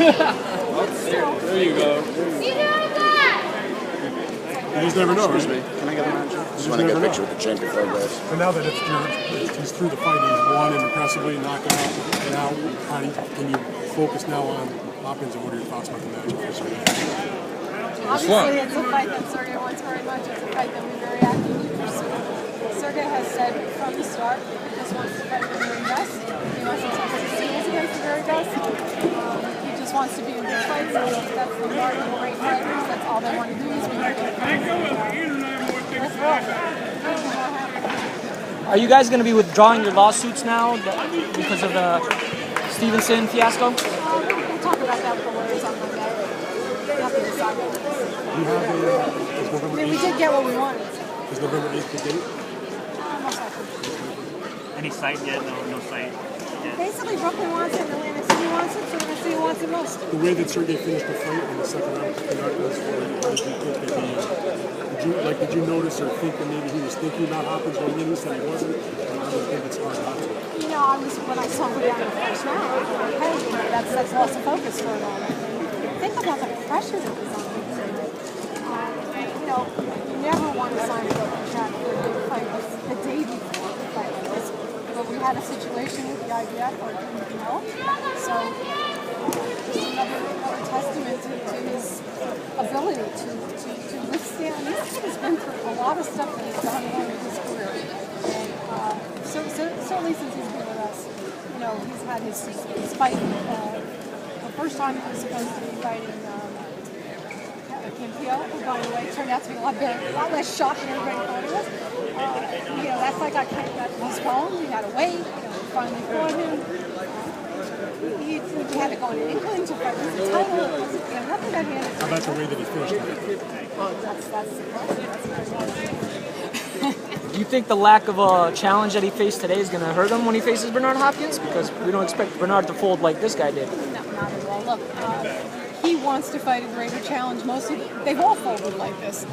There you go. You just never know, Excuse right? me. Can I get a manager? Just want to get a picture with the champion photographs. But now that he's through the fight, he's won him impressively, knocked him out. Now, can you focus now on Hopkins, and what are your thoughts about the matchup for Sergey? Obviously, it's a fight that Sergey wants very much. It's a fight that we very actively pursue. Sergey has said from the start he just wants to fight the very best. He wants to test his skills against the very best. He just wants to be in good fights. That's the part of great fighters. That's all they want to do is be good fights. Are you guys going to be withdrawing your lawsuits now because of the Stevenson fiasco? We'll talk about that with the lawyers on Monday. We have to decide on this. I mean, we did get what we wanted. Is November 8th the date? Most likely. Any site yet? No site yet. Basically, Brooklyn wants it, Atlantic City wants it, so we're going to see who wants it most. The way that Sergey finished the fight in the second round with the knockdowns, how did you think that did you notice or think that maybe he was thinking about Hopkins going in? He said he wasn't. I don't think it's hard not to. You know, when I saw him down in the first round, okay, that's lost of focus for a moment. Think about the pressure that was on him. You know, you never want to sign a broken track for a big fight the day before a fight like this. But we had a situation with the IBF where it didn't develop. So, just another testament to his ability to withstand. This kid has been through a lot of stuff that he's done in his career. And certainly since he's been with us, you know, he's had his fight. The first time he was supposed to be fighting Campio, who, by the way, turned out to be a lot less shocking than everybody thought it was. You know, that fight got postponed. We had to wait. We finally fought him. He had to go to England to fight for the title. Nothing got handed. How about the way that he finished it? Well, that's Do you think the lack of a challenge that he faced today is going to hurt him when he faces Bernard Hopkins? Because we don't expect Bernard to fold like this guy did. No, not at all. Look, he wants to fight a greater challenge. They've all folded like this.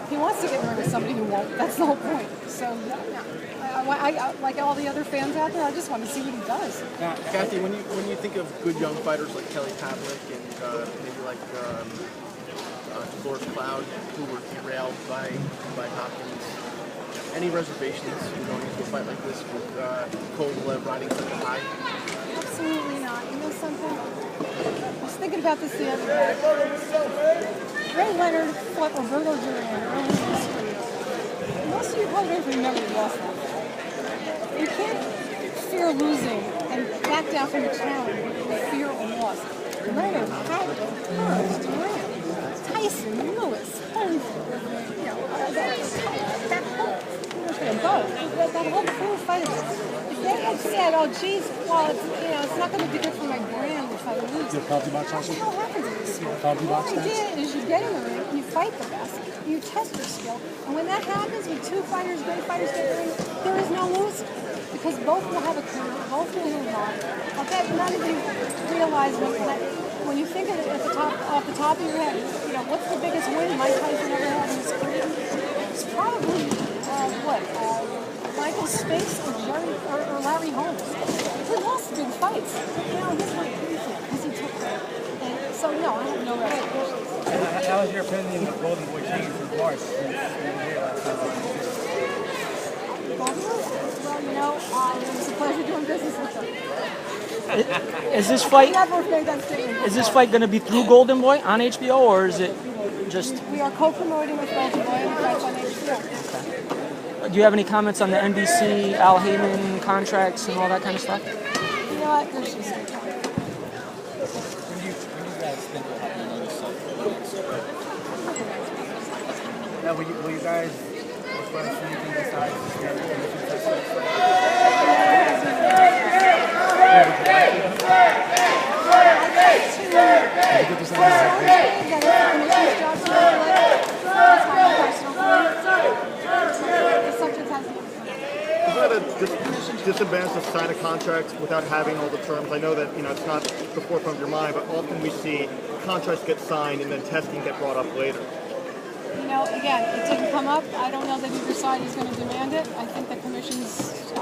He wants to get rid of somebody who won't. That's the whole point. So, no. I like all the other fans out there, I just want to see what he does. Kathy, when you think of good young fighters like Kelly Pavlik and maybe like Dolores Cloud, who were derailed by Hopkins, any reservations going into a fight like this with Kovalev riding such a high? Absolutely not. You know something? I was thinking about this the other day. Ray Leonard fought Roberto Duran early in his career. Most of you probably don't remember he lost that. You can't fear losing and back down from a challenge with fear of loss. Leonard, Howard, Duran, Tyson, Lewis, Holmes, you know, that whole crew of fighters. If they had said, "Oh, geez, well, it's not going to be good for my brand if I lose." Your penalty box also? What the hell happens in this sport? Penalty box The idea is you get in the ring, you fight the best, you test your skill, and when that happens, when two fighters, great fighters get in the ring, there is no losing. Because both will have a career, both will move on. Okay, none of you realize when you think of it off the top of your head, you know, what's the biggest win Mike Tyson ever had in his career? It's probably Michael Spinks or Larry Holmes. He lost big fights. Now this one easy because he took them. And so no, I have no reservations. How was your opinion of Golden Boy changing from Mars since you were here last time? Well, you know, it was a pleasure doing business with them. Is this fight going to be through Golden Boy on HBO, or is it just? We are co-promoting with Golden Boy and fights on HBO. Do you have any comments on the NBC, Al Heyman contracts and all that kind of stuff? You know what? There's just no time. When do you guys think will happen on this side? Now, will you guys request anything besides Is that a disadvantage to sign a contract without having all the terms? I know that it's not the forefront of your mind, but often we see contracts get signed and then testing get brought up later. You know, again, it didn't come up. I don't know that either side is going to demand it. I think the commissions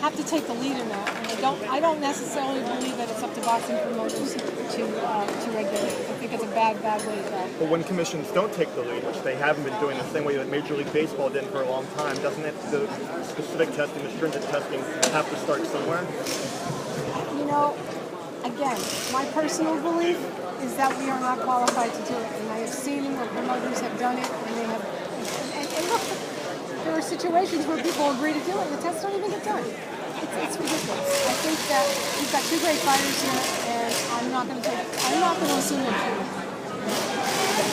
have to take the lead in that, and I don't necessarily believe that it's up to boxing promoters to regulate. I think it's a bad way to go. But when commissions don't take the lead, which they haven't been doing the same way that Major League Baseball did for a long time, doesn't it, the specific testing, the stringent testing, have to start somewhere? You know, again, my personal belief is that we are not qualified to do it, and I have seen where promoters have done it, and they have. And look, there are situations where people agree to do it, and the tests don't even get done. It's ridiculous. I think that we've got two great fighters here, and I'm not going to assume they're true.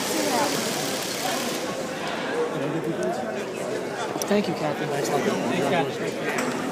See what happens. Thank you, Captain. Thanks, Kathy.